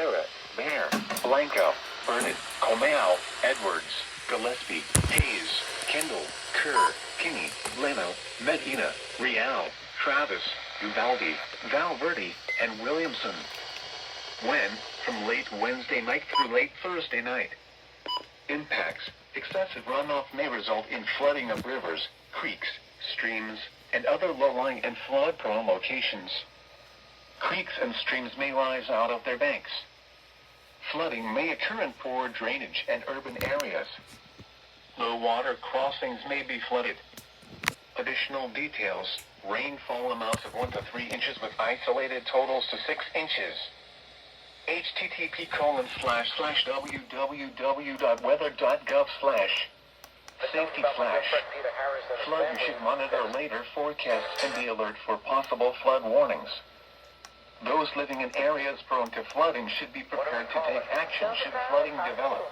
Barrett, Bear, Blanco, Burnett, Comau, Edwards, Gillespie, Hayes, Kendall, Kerr, Kinney, Leno, Medina, Real, Travis, Uvalde, Valverde, and Williamson. When, from late Wednesday night through late Thursday night. Impacts. Excessive runoff may result in flooding of rivers, creeks, streams, and other low-lying and flood-prone locations. Creeks and streams may rise out of their banks. Flooding may occur in poor drainage and urban areas. Low water crossings may be flooded. Additional details: rainfall amounts of 1 to 3 inches with isolated totals to 6 inches. http://www.weather.gov/safety flash. Flood. You should monitor later forecasts and be alert for possible flood warnings. Those living in areas prone to flooding should be prepared to take action should flooding develop.